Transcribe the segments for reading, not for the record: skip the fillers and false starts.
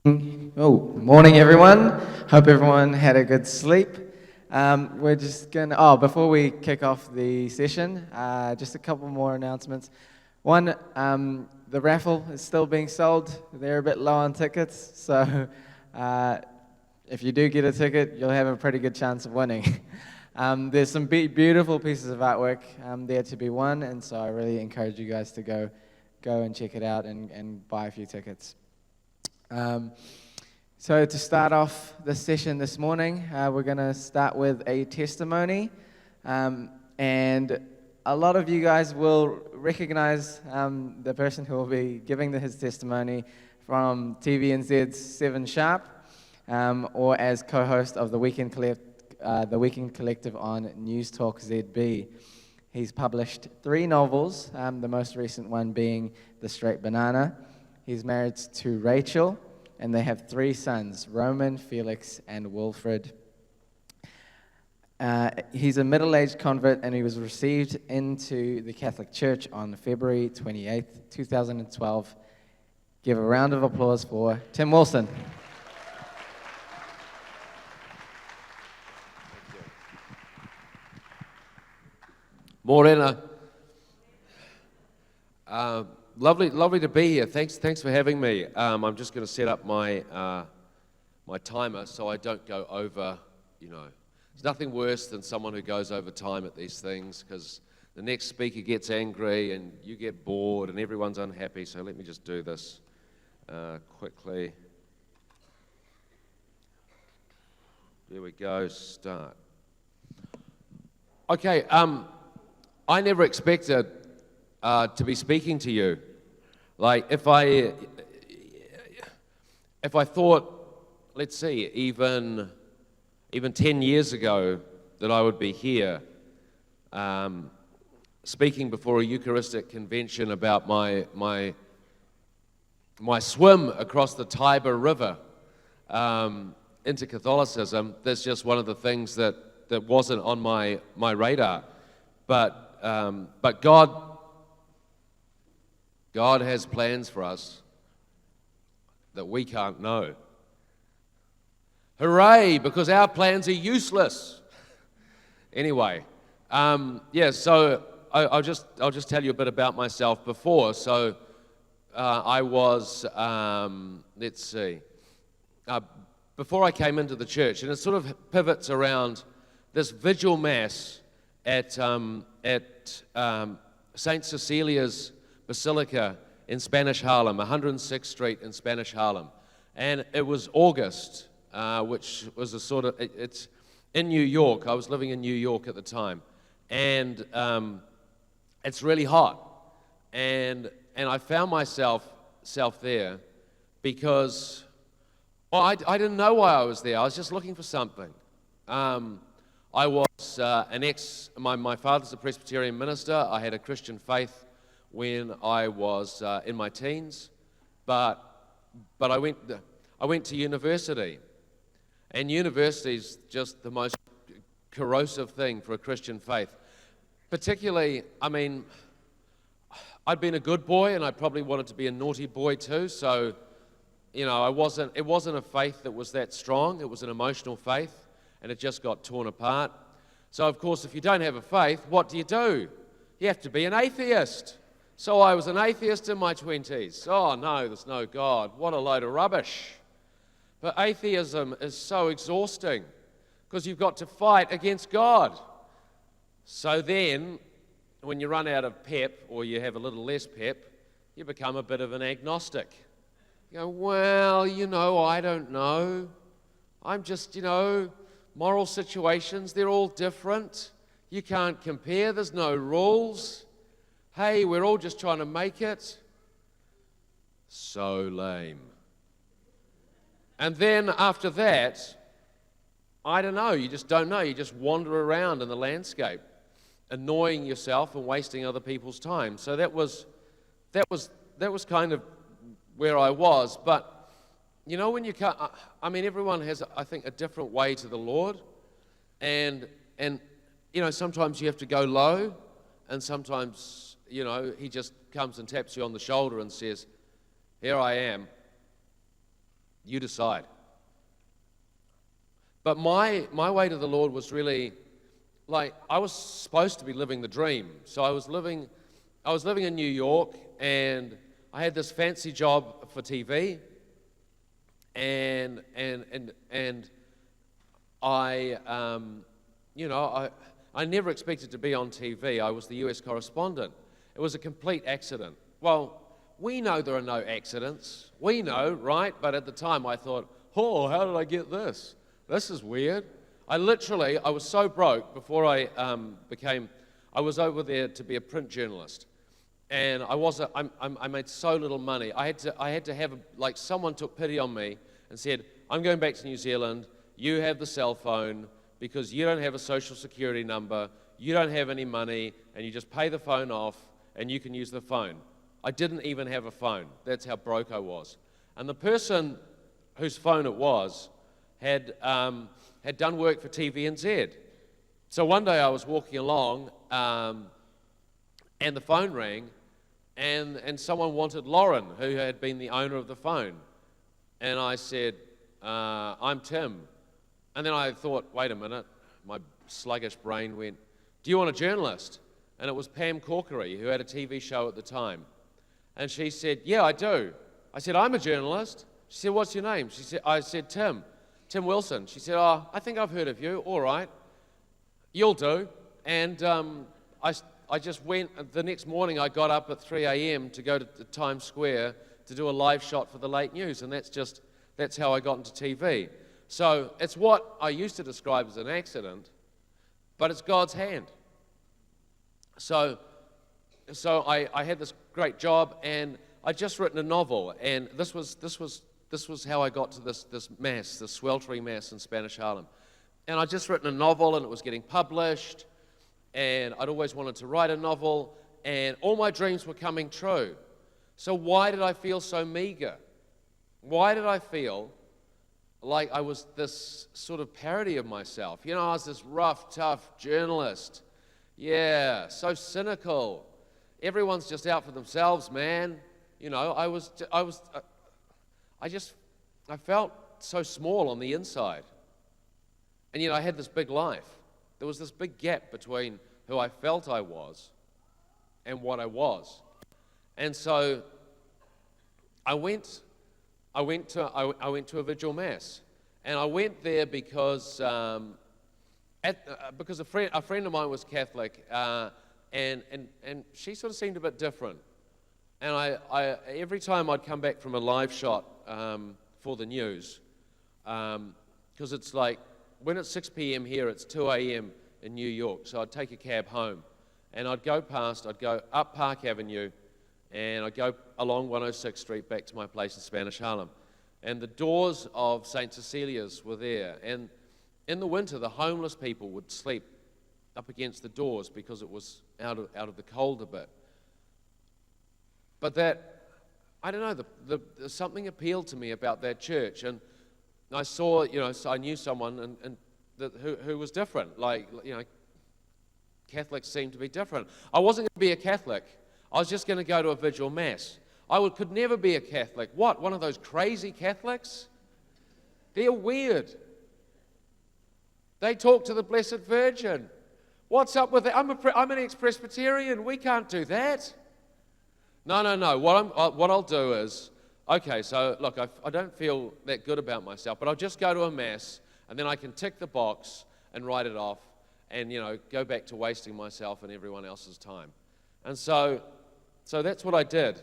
Oh, morning everyone. Hope everyone had a good sleep. We're just before we kick off the session, just a couple more announcements. One, the raffle is still being sold. They're a bit low on tickets, so if you do get a ticket, you'll have a pretty good chance of winning. There's some beautiful pieces of artwork there to be won, and so I really encourage you guys to go and check it out and buy a few tickets. So to start off the session this morning, we're going to start with a testimony, and a lot of you guys will recognize the person who will be giving his testimony from TVNZ's 7 Sharp, or as co-host of the Weekend Collective on News Talk ZB. He's published 3 novels, the most recent one being The Straight Banana. He's married to Rachel, and they have 3 sons, Roman, Felix, and Wilfred. He's a middle-aged convert, and he was received into the Catholic Church on February 28th, 2012. Give a round of applause for Tim Wilson. Morena. Lovely to be here. Thanks for having me. I'm just going to set up my my timer so I don't go over. There's nothing worse than someone who goes over time at these things, because the next speaker gets angry and you get bored and everyone's unhappy. So let me just do this quickly. There we go. Start. Okay. I never expected to be speaking to you. Like, if I thought, let's see, even 10 years ago that I would be here speaking before a Eucharistic Convention about my swim across the Tiber River into Catholicism, that's just one of the things that wasn't on my radar. But God has plans for us that we can't know. Hooray, because our plans are useless. Anyway, so I'll just tell you a bit about myself before. So I was, before I came into the church, and it sort of pivots around this vigil mass at St. Cecilia's Basilica in Spanish Harlem, 106th Street in Spanish Harlem. And it was August, which was a sort of, it's in New York. I was living in New York at the time. And it's really hot. And I found myself there because, well, I didn't know why I was there. I was just looking for something. I was my father's a Presbyterian minister. I had a Christian faith when I was in my teens, but I went to university, and university is just the most corrosive thing for a Christian faith. Particularly, I mean, I'd been a good boy, and I probably wanted to be a naughty boy too. So, it wasn't a faith that was that strong. It was an emotional faith, and it just got torn apart. So, of course, if you don't have a faith, what do? You have to be an atheist. So I was an atheist in my 20s. Oh, no, there's no God. What a load of rubbish. But atheism is so exhausting because you've got to fight against God. So then, when you run out of pep, or you have a little less pep, you become a bit of an agnostic. You go, well, I don't know. I'm just, moral situations, they're all different. You can't compare, there's no rules. Hey, we're all just trying to make it. So lame. And then after that, I don't know, you just don't know. You just wander around in the landscape, annoying yourself and wasting other people's time. So that was kind of where I was. But, when you can't, everyone has, I think, a different way to the Lord. And sometimes you have to go low, and sometimes, he just comes and taps you on the shoulder and says, here I am. You decide. But my way to the Lord was really, like, I was supposed to be living the dream. So I was living in New York, and I had this fancy job for TV, and I, I never expected to be on TV. I was the US correspondent. It was a complete accident. Well, we know there are no accidents. We know, right? But at the time I thought, oh, how did I get this? This is weird. I was so broke before I was over there to be a print journalist. And I made so little money. I had to have, someone took pity on me and said, I'm going back to New Zealand. You have the cell phone because you don't have a social security number. You don't have any money, and you just pay the phone off, and you can use the phone. I didn't even have a phone. That's how broke I was. And the person whose phone it was had done work for TVNZ. So one day I was walking along, and the phone rang, and someone wanted Lauren, who had been the owner of the phone. And I said, I'm Tim. And then I thought, wait a minute. My sluggish brain went, do you want a journalist? And it was Pam Corkery, who had a TV show at the time. And she said, yeah, I do. I said, I'm a journalist. She said, what's your name? I said, Tim Wilson. She said, oh, I think I've heard of you. All right. You'll do. And I just went, the next morning I got up at 3 a.m. to go to Times Square to do a live shot for the late news. And that's how I got into TV. So it's what I used to describe as an accident, but it's God's hand. So I had this great job, and I'd just written a novel, and this was how I got to this mass, this sweltering mass in Spanish Harlem. And I'd just written a novel, and it was getting published, and I'd always wanted to write a novel, and all my dreams were coming true. So why did I feel so meager? Why did I feel like I was this sort of parody of myself? You know, I was this rough, tough journalist. Yeah, so cynical. Everyone's just out for themselves, man. You know, I felt so small on the inside. And yet I had this big life. There was this big gap between who I felt I was and what I was. And so I went to a vigil mass, and I went there because a friend of mine was Catholic, and she sort of seemed a bit different. And I every time I'd come back from a live shot for the news, because it's like when it's 6 p.m. here, it's 2 a.m. in New York. So I'd take a cab home, and I'd go up Park Avenue, and I'd go along 106th Street back to my place in Spanish Harlem. And the doors of St. Cecilia's were there. And in the winter, the homeless people would sleep up against the doors because it was out of the cold a bit. But I don't know, something appealed to me about that church. And I saw, so I knew someone who was different. Catholics seemed to be different. I wasn't going to be a Catholic. I was just going to go to a vigil mass. Could never be a Catholic. What, one of those crazy Catholics? They're weird. They talk to the Blessed Virgin. What's up with that? I'm an ex-Presbyterian. We can't do that. No. What I'll do is, okay, so look, I don't feel that good about myself, but I'll just go to a mass, and then I can tick the box and write it off and, go back to wasting myself and everyone else's time. And so that's what I did.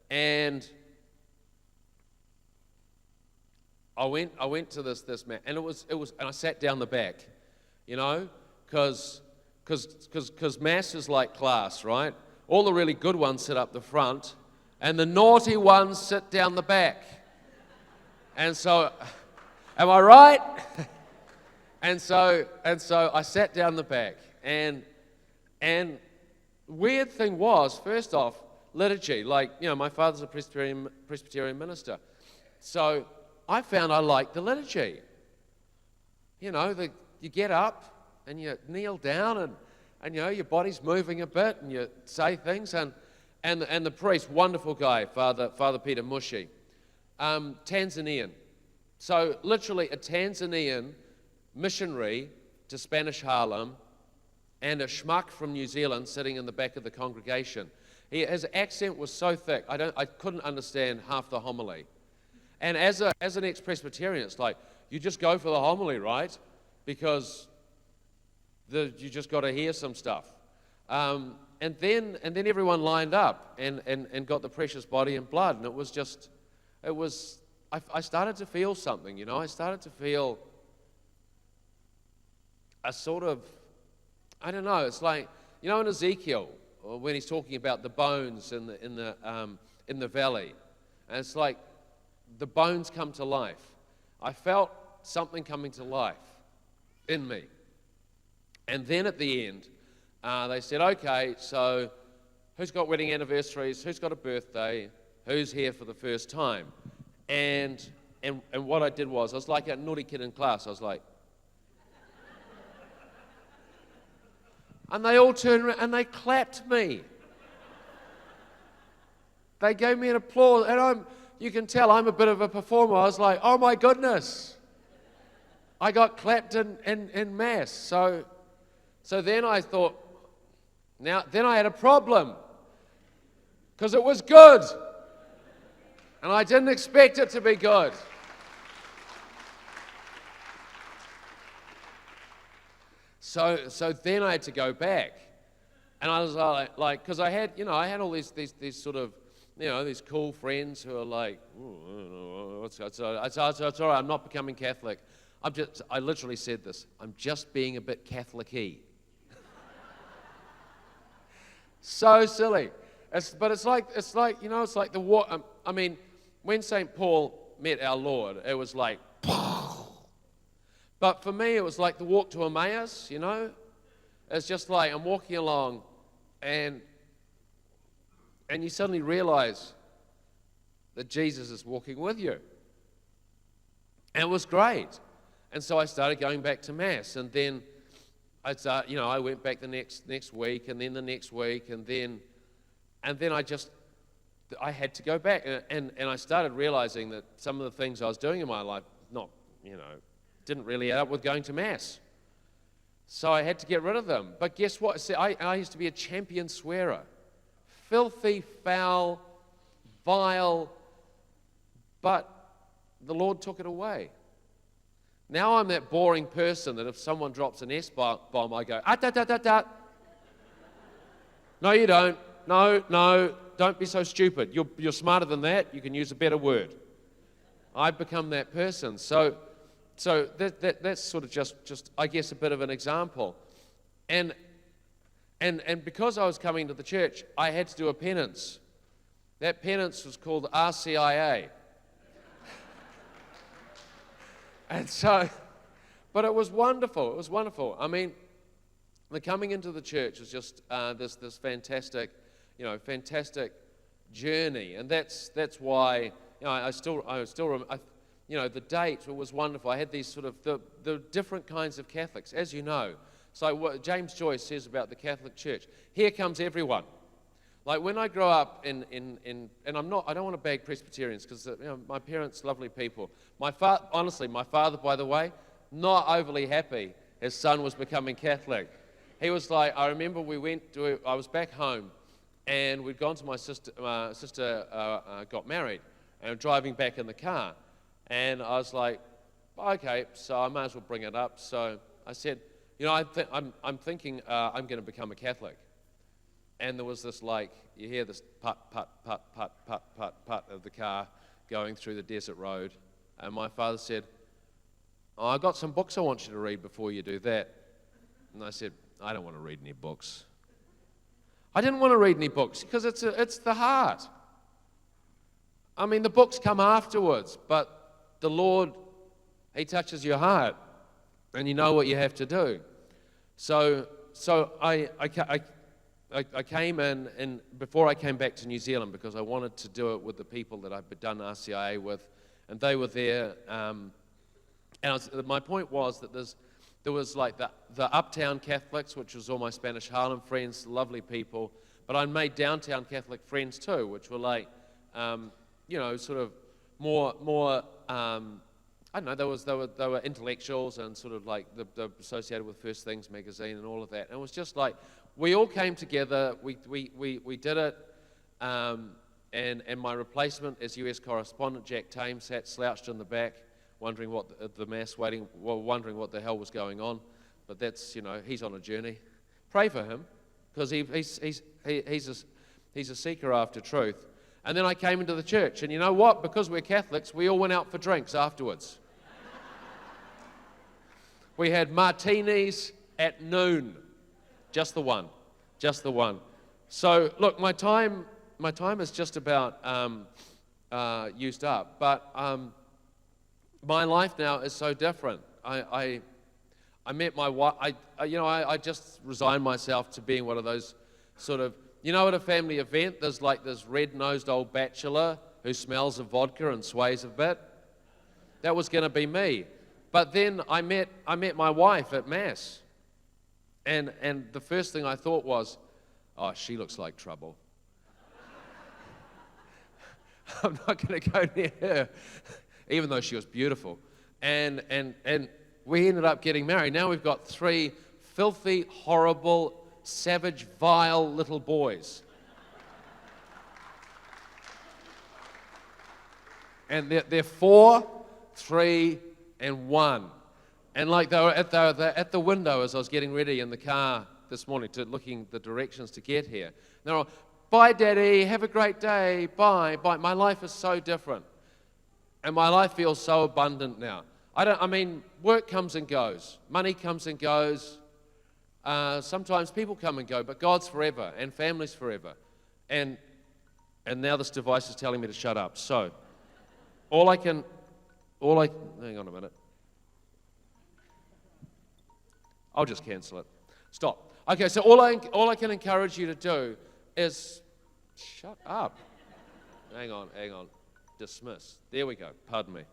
And I went to this man, and it was, and I sat down the back, because mass is like class, right? All the really good ones sit up the front, and the naughty ones sit down the back. And so, am I right? And so I sat down the back, and weird thing was, first off, liturgy. My father's a Presbyterian minister. So I found I liked the liturgy. You get up and you kneel down and your body's moving a bit and you say things. And the priest, wonderful guy, Father Peter Mushi, Tanzanian. So literally a Tanzanian missionary to Spanish Harlem and a schmuck from New Zealand sitting in the back of the congregation. His accent was so thick, I couldn't understand half the homily. And as an ex-Presbyterian, it's like, you just go for the homily, right? Because you just got to hear some stuff. And then everyone lined up and got the precious body and blood. And I started to feel something, I started to feel a sort of, I don't know, it's like, in Ezekiel, when he's talking about the bones in the valley, and it's like the bones come to life. I felt something coming to life in me. And then at the end, they said, okay, so who's got wedding anniversaries? Who's got a birthday? Who's here for the first time? And what I did was, I was like a naughty kid in class. I was like, and they all turned around and they clapped me. They gave me an applause, and you can tell I'm a bit of a performer. I was like, oh my goodness. I got clapped in mass. So then I thought, then I had a problem, because it was good. And I didn't expect it to be good. So then I had to go back, and I was like, because I had all these sort of, these cool friends who are like, it's all right, I'm not becoming Catholic. I literally said this, I'm just being a bit Catholic-y. So silly. But it's like the war. I mean, when St. Paul met our Lord, it was like, but for me, it was like the walk to Emmaus, It's just like I'm walking along, and you suddenly realize that Jesus is walking with you. And it was great. And so I started going back to Mass, and then I went back the next week, and then the next week, and then I had to go back, and I started realizing that some of the things I was doing in my life, didn't really add up with going to Mass. So I had to get rid of them. But guess what? See, I used to be a champion swearer. Filthy, foul, vile, but the Lord took it away. Now I'm that boring person that if someone drops an S-bomb, I go, ah-da-da-da-da. No, you don't. No, don't be so stupid. You're smarter than that. You can use a better word. I've become that person. So that's sort of just I guess a bit of an example. And because I was coming to the church, I had to do a penance. That penance was called RCIA. And so, but it was wonderful. It was wonderful. I mean, the coming into the church was just this fantastic, fantastic journey, and that's why the date was wonderful. I had these sort of the different kinds of Catholics, as you know. So what James Joyce says about the Catholic Church, here comes everyone. Like when I grow up and I don't want to bag Presbyterians because my parents, lovely people. Honestly, my father, by the way, not overly happy his son was becoming Catholic. He was like, I remember I was back home, and we'd gone to my sister. My sister got married, and we're driving back in the car, and I was like, okay, so I might as well bring it up. So I said, I'm thinking I'm going to become a Catholic. And there was this you hear this put, put, put, put, put, put, put of the car going through the desert road. And my father said, I've got some books I want you to read before you do that. And I said, I don't want to read any books. I didn't want to read any books because it's the heart. I mean, the books come afterwards, but the Lord, He touches your heart, and you know what you have to do. So I came in, and before I came back to New Zealand, because I wanted to do it with the people that I've done RCIA with, and they were there. My point was that there was like the uptown Catholics, which was all my Spanish Harlem friends, lovely people, but I made downtown Catholic friends too, which were like, sort of more. I I don't know, they were intellectuals and sort of like the associated with First Things magazine and all of that. And it was just like, we all came together, we did it, and my replacement as US correspondent, Jack Tame, sat slouched in the back, wondering what wondering what the hell was going on. But that's, he's on a journey. Pray for him, because he's a seeker after truth. And then I came into the church, and you know what? Because we're Catholics, we all went out for drinks afterwards. We had martinis at noon. Just the one. So, look, my time is just about used up. But my life now is so different. I met my wife. I just resigned myself to being one of those sort of, at a family event, there's like this red-nosed old bachelor who smells of vodka and sways a bit. That was going to be me. But then I met my wife at Mass. And the first thing I thought was, oh, she looks like trouble. I'm not going to go near her, even though she was beautiful. And we ended up getting married. Now we've got 3 filthy, horrible, savage, vile little boys. And they're 4, 3, and 1. And like they were at the window as I was getting ready in the car this morning, looking the directions to get here. They're all, bye, Daddy, have a great day, bye. My life is so different. And my life feels so abundant now. Work comes and goes. Money comes and goes. Sometimes people come and go, but God's forever and family's forever. And now this device is telling me to shut up. So, hang on a minute. I'll just cancel it. Stop. Okay, so all I can encourage you to do is shut up. Hang on. Dismiss. There we go. Pardon me.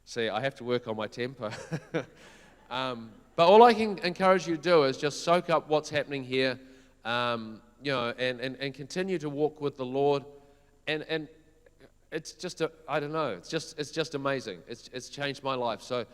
See, I have to work on my temper. But all I can encourage you to do is just soak up what's happening here, and continue to walk with the Lord. And it's just I don't know. It's just amazing. It's changed my life. So,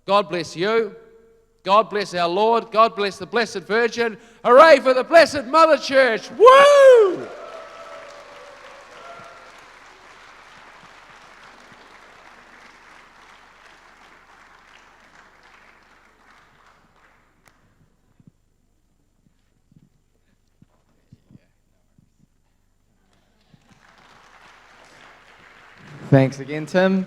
God bless you. God bless our Lord. God bless the Blessed Virgin. Hooray for the Blessed Mother Church. Woo! Thanks again, Tim.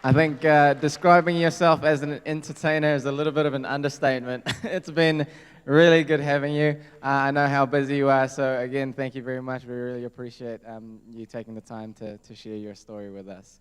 I think describing yourself as an entertainer is a little bit of an understatement. It's been really good having you. I know how busy you are, so again, thank you very much. We really appreciate you taking the time to share your story with us.